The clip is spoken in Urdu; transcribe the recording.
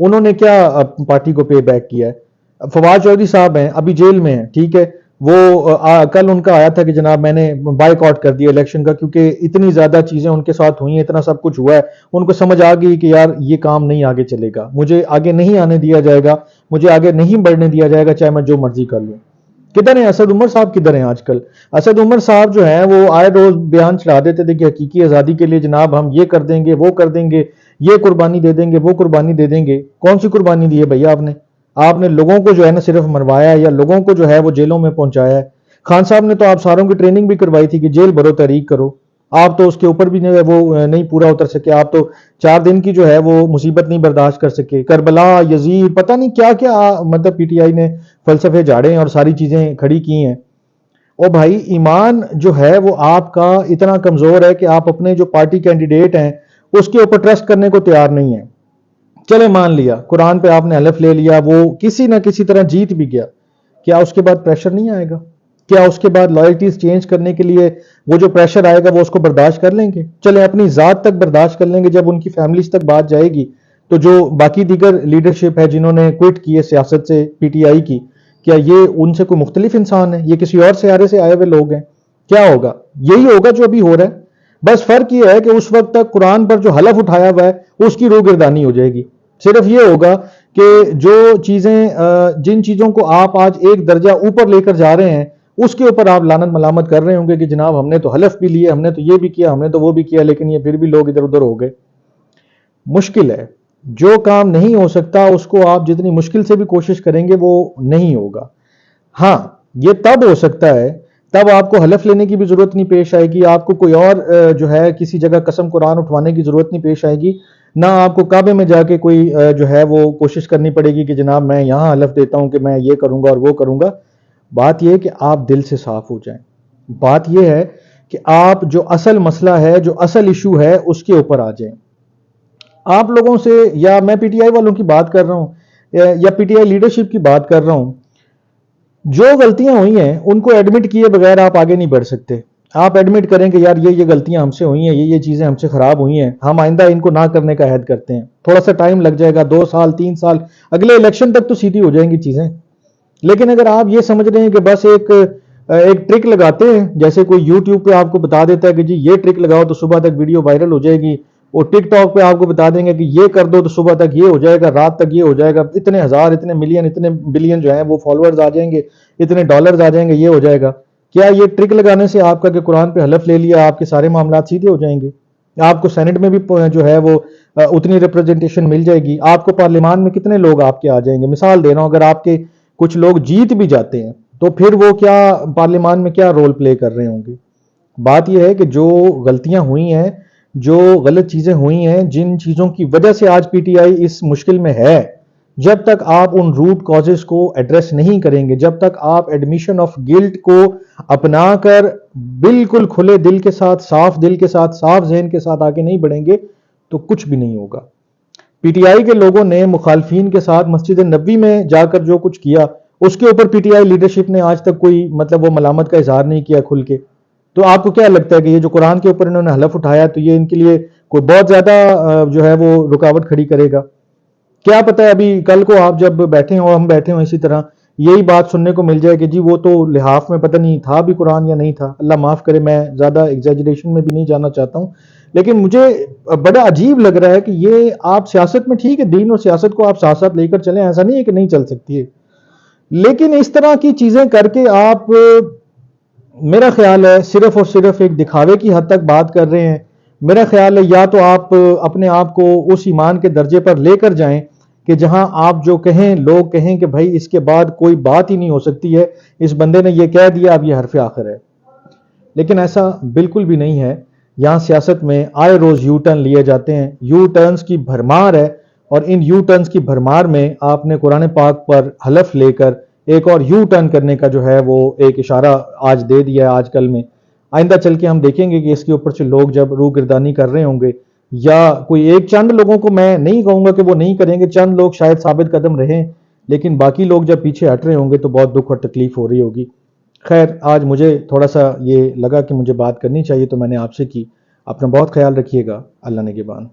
انہوں نے کیا پارٹی کو پے بیک کیا ہے؟ فواد چودھری صاحب ہیں ابھی جیل میں ہیں، ٹھیک ہے، وہ کل ان کا آیا تھا کہ جناب میں نے بائیک آؤٹ کر دیا الیکشن کا، کیونکہ اتنی زیادہ چیزیں ان کے ساتھ ہوئی ہیں، اتنا سب کچھ ہوا ہے، ان کو سمجھ آ گئی کہ یار یہ کام نہیں آگے چلے گا، مجھے آگے نہیں آنے دیا جائے گا، مجھے آگے نہیں بڑھنے دیا جائے گا، چاہے میں جو مرضی کر لوں۔ کدھر ہیں اسد عمر صاحب؟ کدھر ہیں آج کل اسد عمر صاحب؟ جو ہیں وہ آئے روز بیان چلا دیتے تھے کہ حقیقی آزادی کے لیے جناب ہم یہ کر دیں گے، وہ کر دیں گے، یہ قربانی دے دیں گے، وہ قربانی دے دیں گے۔ کون سی قربانی دی ہے بھیا آپ نے لوگوں کو جو ہے نا صرف مروایا یا لوگوں کو جو ہے وہ جیلوں میں پہنچایا ہے۔ خان صاحب نے تو آپ ساروں کی ٹریننگ بھی کروائی تھی کہ جیل بھرو تحریک کرو، آپ تو اس کے اوپر بھی وہ نہیں پورا اتر سکے، آپ تو 4 دن کی جو ہے وہ مصیبت نہیں برداشت کر سکے۔ کربلا، یزید، پتہ نہیں کیا کیا مطلب پی ٹی آئی نے فلسفے جاڑے ہیں اور ساری چیزیں کھڑی کی ہیں۔ اور بھائی ایمان جو ہے وہ آپ کا اتنا کمزور ہے کہ آپ اپنے جو پارٹی کینڈیڈیٹ ہیں اس کے اوپر ٹرسٹ کرنے کو تیار نہیں ہیں۔ چلے مان لیا قرآن پہ آپ نے حلف لے لیا، وہ کسی نہ کسی طرح جیت بھی گیا، کیا اس کے بعد پریشر نہیں آئے گا؟ کیا اس کے بعد لائلٹیز چینج کرنے کے لیے وہ جو پریشر آئے گا وہ اس کو برداشت کر لیں گے؟ چلے اپنی ذات تک برداشت کر لیں گے، جب ان کی فیملیز تک بات جائے گی تو جو باقی دیگر لیڈرشپ ہے جنہوں نے کوئٹ کی ہے سیاست سے پی ٹی آئی کی، کیا یہ ان سے کوئی مختلف انسان ہے؟ یہ کسی اور سیارے سے آئے ہوئے لوگ ہیں؟ کیا ہوگا؟ یہی ہوگا جو ابھی ہو رہا ہے، بس فرق یہ ہے کہ اس وقت تک قرآن پر جو حلف اٹھایا ہوا ہے اس کی روگردانی ہو جائے گی۔ صرف یہ ہوگا کہ جو چیزیں جن چیزوں کو آپ آج ایک درجہ اوپر لے کر جا رہے ہیں اس کے اوپر آپ لعنت ملامت کر رہے ہوں گے کہ جناب ہم نے تو حلف بھی لیے، ہم نے تو یہ بھی کیا، ہم نے تو وہ بھی کیا، لیکن یہ پھر بھی لوگ ادھر ادھر ہو گئے۔ مشکل ہے، جو کام نہیں ہو سکتا اس کو آپ جتنی مشکل سے بھی کوشش کریں گے وہ نہیں ہوگا۔ ہاں یہ تب ہو سکتا ہے، تب آپ کو حلف لینے کی بھی ضرورت نہیں پیش آئے گی، آپ کو کوئی اور جو ہے کسی جگہ قسم قرآن اٹھوانے کی ضرورت نہیں پیش آئے گی، نہ آپ کو کعبے میں جا کے کوئی جو ہے وہ کوشش کرنی پڑے گی کہ جناب میں یہاں حلف دیتا ہوں کہ میں یہ کروں گا اور وہ کروں گا۔ بات یہ ہے کہ آپ دل سے صاف ہو جائیں، بات یہ ہے کہ آپ جو اصل مسئلہ ہے، جو اصل ایشو ہے اس کے اوپر آ جائیں۔ آپ لوگوں سے، یا میں پی ٹی آئی والوں کی بات کر رہا ہوں یا پی ٹی آئی لیڈرشپ کی بات کر رہا ہوں، جو غلطیاں ہوئی ہیں ان کو ایڈمٹ کیے بغیر آپ آگے نہیں بڑھ سکتے۔ آپ ایڈمٹ کریں کہ یار یہ غلطیاں ہم سے ہوئی ہیں، یہ چیزیں ہم سے خراب ہوئی ہیں، ہم آئندہ ان کو نہ کرنے کا عہد کرتے ہیں۔ تھوڑا سا ٹائم لگ جائے گا، 2 سال 3 سال، اگلے الیکشن تک تو سیدھی ہو جائیں گی چیزیں۔ لیکن اگر آپ یہ سمجھ رہے ہیں کہ بس ایک ٹرک لگاتے ہیں، جیسے کوئی یوٹیوب پہ آپ کو بتا دیتا ہے کہ جی یہ ٹرک لگاؤ تو صبح تک ویڈیو وائرل ہو جائے گی، اور ٹک ٹاک پہ آپ کو بتا دیں گے کہ یہ کر دو تو صبح تک یہ ہو جائے گا، رات تک یہ ہو جائے گا، اتنے ہزار، اتنے ملین، اتنے بلین جو ہیں وہ فالوورز آ جائیں گے، اتنے ڈالرز آ جائیں گے، یہ ہو جائے گا۔ کیا یہ ٹرک لگانے سے آپ کا کہ قرآن پہ حلف لے لیا آپ کے سارے معاملات سیدھے ہو جائیں گے؟ آپ کو سینٹ میں بھی جو ہے وہ اتنی ریپرزنٹیشن مل جائے گی؟ آپ کو پارلیمان میں کتنے لوگ آپ کے آ جائیں گے؟ مثال دے رہا ہوں، اگر آپ کے کچھ لوگ جیت بھی جاتے ہیں تو پھر وہ کیا پارلیمان میں کیا رول پلے کر رہے ہوں گے؟ بات یہ ہے کہ جو غلطیاں ہوئی ہیں، جو غلط چیزیں ہوئی ہیں، جن چیزوں کی وجہ سے آج پی ٹی آئی اس مشکل میں ہے، جب تک آپ ان روٹ کازز کو ایڈریس نہیں کریں گے، جب تک آپ ایڈمیشن آف گلٹ کو اپنا کر بالکل کھلے دل کے ساتھ، صاف دل کے ساتھ، صاف ذہن کے ساتھ آگے نہیں بڑھیں گے تو کچھ بھی نہیں ہوگا۔ پی ٹی آئی کے لوگوں نے مخالفین کے ساتھ مسجد نبوی میں جا کر جو کچھ کیا اس کے اوپر پی ٹی آئی لیڈرشپ نے آج تک کوئی مطلب وہ ملامت کا اظہار نہیں کیا کھل کے۔ تو آپ کو کیا لگتا ہے کہ یہ جو قرآن کے اوپر انہوں نے حلف اٹھایا تو یہ ان کے لیے کوئی بہت زیادہ جو ہے وہ رکاوٹ کھڑی کرے گا؟ کیا پتہ ہے ابھی کل کو آپ جب بیٹھے ہوں، ہم بیٹھے ہوں، اسی طرح یہی بات سننے کو مل جائے کہ جی وہ تو لحاف میں پتہ نہیں تھا بھی قرآن یا نہیں تھا۔ اللہ معاف کرے، میں زیادہ ایگزیجریشن میں بھی نہیں جانا چاہتا ہوں، لیکن مجھے بڑا عجیب لگ رہا ہے کہ یہ آپ سیاست میں ٹھیک ہے، دین اور سیاست کو آپ ساتھ ساتھ لے کر چلیں، ایسا نہیں ہے کہ نہیں چل سکتی ہے، لیکن اس طرح کی چیزیں کر کے آپ، میرا خیال ہے صرف اور صرف ایک دکھاوے کی حد تک بات کر رہے ہیں۔ میرا خیال ہے یا تو آپ اپنے آپ کو اس ایمان کے درجے پر لے کر جائیں کہ جہاں آپ جو کہیں لوگ کہیں کہ بھائی اس کے بعد کوئی بات ہی نہیں ہو سکتی ہے، اس بندے نے یہ کہہ دیا، اب یہ حرف آخر ہے، لیکن ایسا بالکل بھی نہیں ہے۔ یہاں سیاست میں آئے روز یو ٹرن لیے جاتے ہیں، یو ٹرنز کی بھرمار ہے، اور ان یو ٹرنز کی بھرمار میں آپ نے قرآن پاک پر حلف لے کر ایک اور یو ٹرن کرنے کا جو ہے وہ ایک اشارہ آج دے دیا ہے آج کل میں۔ آئندہ چل کے ہم دیکھیں گے کہ اس کے اوپر سے لوگ جب روگردانی کر رہے ہوں گے، یا کوئی ایک چند لوگوں کو، میں نہیں کہوں گا کہ وہ نہیں کریں گے، چند لوگ شاید ثابت قدم رہیں، لیکن باقی لوگ جب پیچھے ہٹ رہے ہوں گے تو بہت دکھ اور تکلیف ہو رہی ہوگی۔ خیر، آج مجھے تھوڑا سا یہ لگا کہ مجھے بات کرنی چاہیے تو میں نے آپ سے کی۔ اپنا بہت خیال رکھیے گا، اللہ نگہبان۔